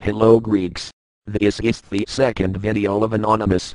Hello Greeks. This is the second video of Anonymous.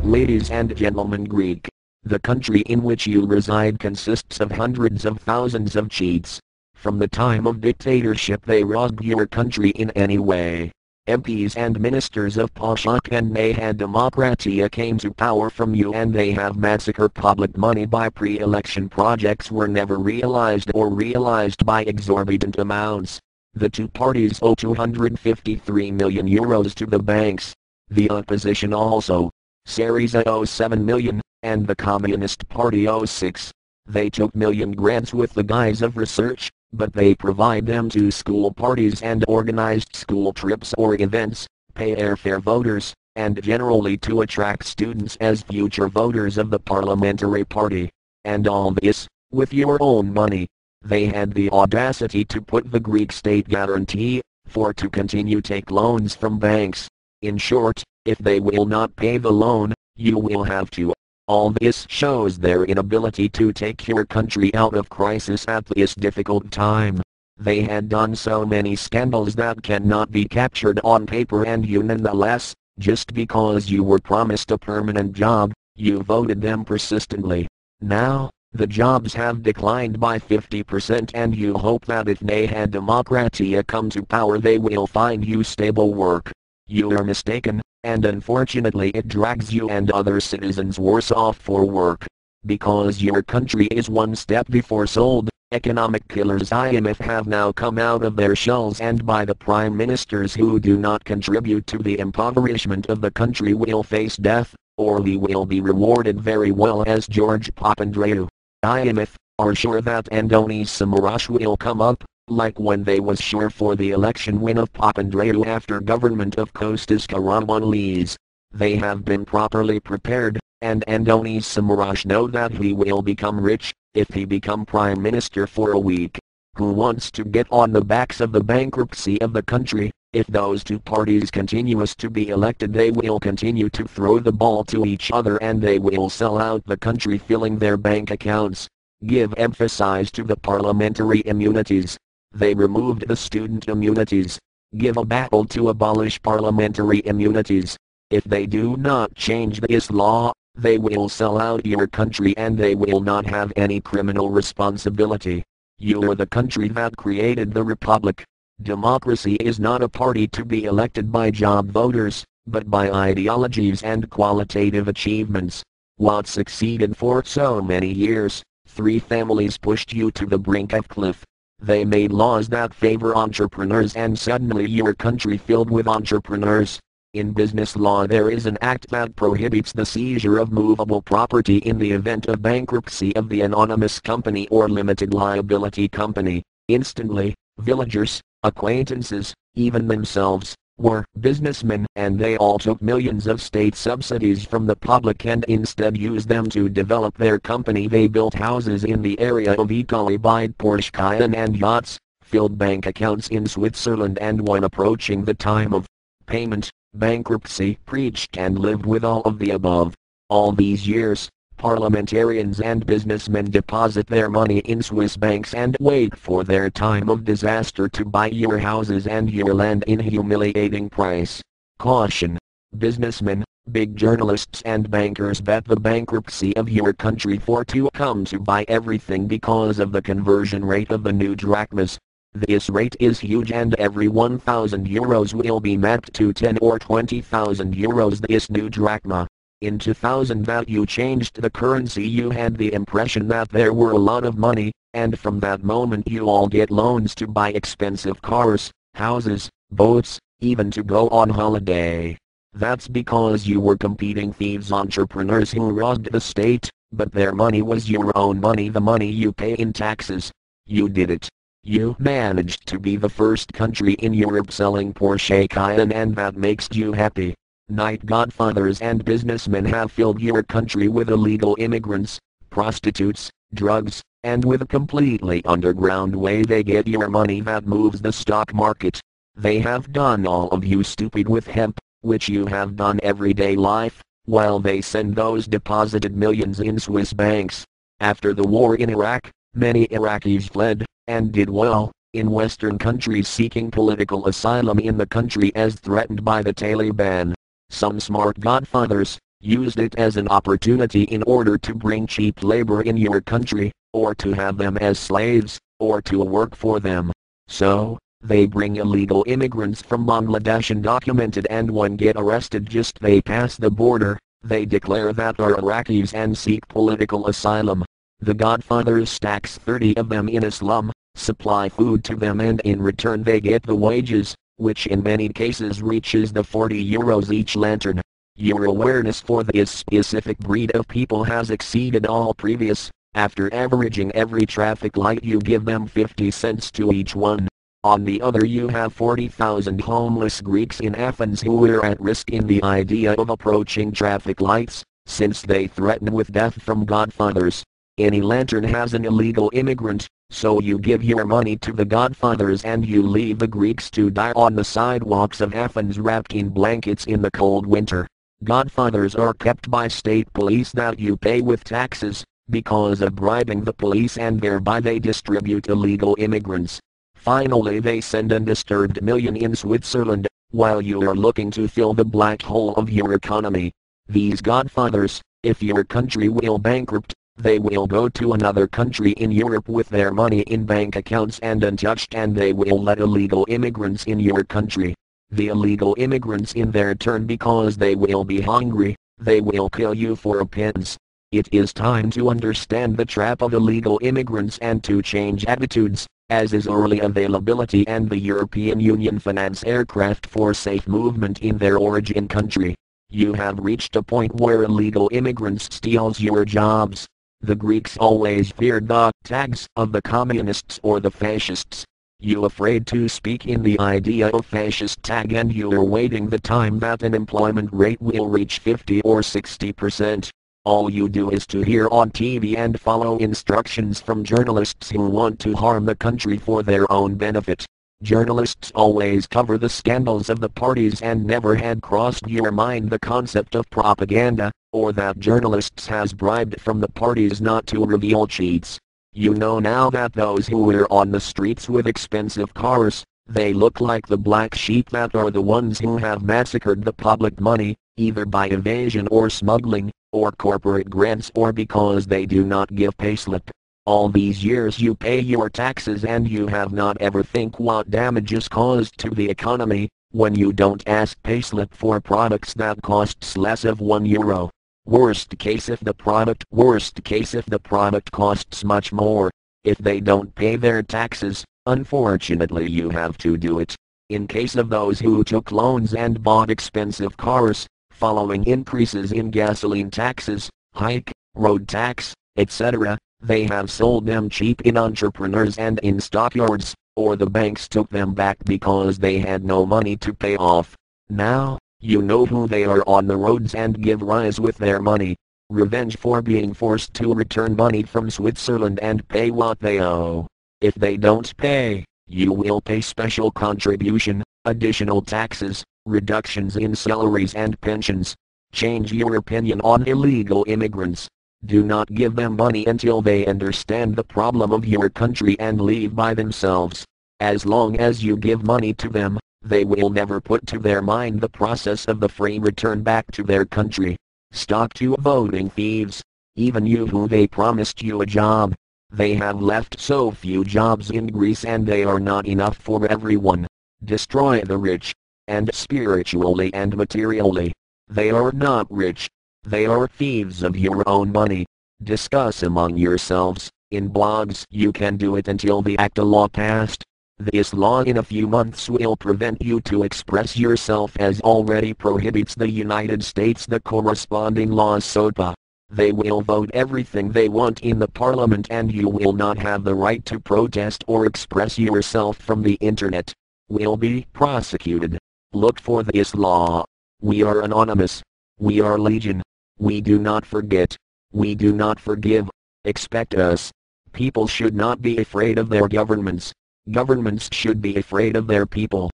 Ladies and gentlemen Greek. The country in which you reside consists of hundreds of thousands of cheats. From the time of dictatorship they robbed your country in any way. MPs and ministers of Pashak and Nayhan Demokratia came to power from you and they have massacred public money by pre-election projects were never realized or realized by exorbitant amounts. The two parties owe 253 million euros to the banks. The opposition also. Syriza owes 7 million, and the Communist Party owes 6. They took million grants with the guise of research, but they provide them to school parties and organized school trips or events, pay airfare voters, and generally to attract students as future voters of the parliamentary party. And all this, with your own money. They had the audacity to put the Greek state guarantee, for to continue take loans from banks. In short, if they will not pay the loan, you will have to. All this shows their inability to take your country out of crisis at this difficult time. They had done so many scandals that cannot be captured on paper and you nonetheless, just because you were promised a permanent job, you voted them persistently. Now, the jobs have declined by 50% and you hope that if Nayhan Demokratia come to power they will find you stable work. You are mistaken, and unfortunately it drags you and other citizens worse off for work. Because your country is one step before sold, economic killers IMF have now come out of their shells and by the prime ministers who do not contribute to the impoverishment of the country will face death, or they will be rewarded very well as George Papandreou. IMF are sure that Andonis Samaras will come up, like when they was sure for the election win of Papandreou after government of Kostas Karamanlis. They have been properly prepared, and Andonis Samaras know that he will become rich, if he become prime minister for a week. Who wants to get on the backs of the bankruptcy of the country? If those two parties continues to be elected they will continue to throw the ball to each other and they will sell out the country filling their bank accounts. Give emphasis to the parliamentary immunities. They removed the student immunities. Give a battle to abolish parliamentary immunities. If they do not change this law, they will sell out your country and they will not have any criminal responsibility. You are the country that created the republic. Democracy is not a party to be elected by job voters, but by ideologies and qualitative achievements. What succeeded for so many years, 3 families pushed you to the brink of cliff. They made laws that favor entrepreneurs and suddenly your country filled with entrepreneurs. In business law there is an act that prohibits the seizure of movable property in the event of bankruptcy of the anonymous company or limited liability company. Instantly, villagers, acquaintances, even themselves, were businessmen and they all took millions of state subsidies from the public and instead used them to develop their company. They built houses in the area of Italy, bought Porsche Cayenne and yachts, filled bank accounts in Switzerland and when approaching the time of payment, bankruptcy, preached and lived with all of the above. All these years, parliamentarians and businessmen deposit their money in Swiss banks and wait for their time of disaster to buy your houses and your land in humiliating price. Caution! Businessmen, big journalists and bankers bet the bankruptcy of your country for to come to buy everything because of the conversion rate of the new drachmas. This rate is huge and every 1,000 euros will be mapped to 10 or 20,000 euros this new drachma. In 2000 that you changed the currency you had the impression that there were a lot of money, and from that moment you all get loans to buy expensive cars, houses, boats, even to go on holiday. That's because you were competing thieves entrepreneurs who robbed the state, but their money was your own money, the money you pay in taxes. You did it. You managed to be the first country in Europe selling Porsche Cayenne and that makes you happy. Night godfathers and businessmen have filled your country with illegal immigrants, prostitutes, drugs, and with a completely underground way they get your money that moves the stock market. They have done all of you stupid with hemp, which you have done everyday life, while they send those deposited millions in Swiss banks. After the war in Iraq, many Iraqis fled, and did well, in Western countries seeking political asylum in the country as threatened by the Taliban. Some smart godfathers used it as an opportunity in order to bring cheap labor in your country, or to have them as slaves, or to work for them. So, they bring illegal immigrants from Bangladesh undocumented, and when get arrested just they pass the border, they declare that are Iraqis and seek political asylum. The godfathers stacks 30 of them in a slum, supply food to them, and in return they get the wages, which in many cases reaches the 40 euros each lantern. Your awareness for this specific breed of people has exceeded all previous. After averaging every traffic light you give them 50 cents to each one. On the other you have 40,000 homeless Greeks in Athens who are at risk in the idea of approaching traffic lights, since they threaten with death from godfathers. Any lantern has an illegal immigrant, so you give your money to the godfathers and you leave the Greeks to die on the sidewalks of Athens wrapped in blankets in the cold winter. Godfathers are kept by state police that you pay with taxes, because of bribing the police, and thereby they distribute illegal immigrants. Finally they send undisturbed million in Switzerland, while you are looking to fill the black hole of your economy. These godfathers, if your country will bankrupt, they will go to another country in Europe with their money in bank accounts and untouched, and they will let illegal immigrants in your country. The illegal immigrants in their turn, because they will be hungry, they will kill you for a pittance. It is time to understand the trap of illegal immigrants and to change attitudes, as is early availability and the European Union finance aircraft for safe movement in their origin country. You have reached a point where illegal immigrants steals your jobs. The Greeks always feared the tags of the communists or the fascists. You afraid to speak in the idea of fascist tag, and you are waiting the time that unemployment rate will reach 50 or 60%. All you do is to hear on TV and follow instructions from journalists who want to harm the country for their own benefit. Journalists always cover the scandals of the parties, and never had crossed your mind the concept of propaganda, or that journalists has bribed from the parties not to reveal cheats. You know now that those who are on the streets with expensive cars, they look like the black sheep that are the ones who have massacred the public money, either by evasion or smuggling, or corporate grants, or because they do not give payslip. All these years you pay your taxes and you have not ever think what damage is caused to the economy, when you don't ask payslip for products that costs less of €1. Worst case if the product costs much more. If they don't pay their taxes, unfortunately you have to do it. In case of those who took loans and bought expensive cars, following increases in gasoline taxes, hike, road tax, etc., they have sold them cheap in entrepreneurs and in stockyards, or the banks took them back because they had no money to pay off. Now, you know who they are on the roads and give rise with their money. Revenge for being forced to return money from Switzerland and pay what they owe. If they don't pay, you will pay special contribution, additional taxes, reductions in salaries and pensions. Change your opinion on illegal immigrants. Do not give them money until they understand the problem of your country and leave by themselves. As long as you give money to them, they will never put to their mind the process of the free return back to their country. Stop to voting thieves. Even you who they promised you a job. They have left so few jobs in Greece and they are not enough for everyone. Destroy the rich. And spiritually and materially. They are not rich. They are thieves of your own money. Discuss among yourselves. In blogs you can do it until the ACTA law passed. This law in a few months will prevent you to express yourself, as already prohibits the United States the corresponding law SOPA. They will vote everything they want in the parliament and you will not have the right to protest or express yourself from the internet. Will be prosecuted. Look for this law. We are anonymous. We are legion. We do not forget. We do not forgive. Expect us. People should not be afraid of their governments. Governments should be afraid of their people.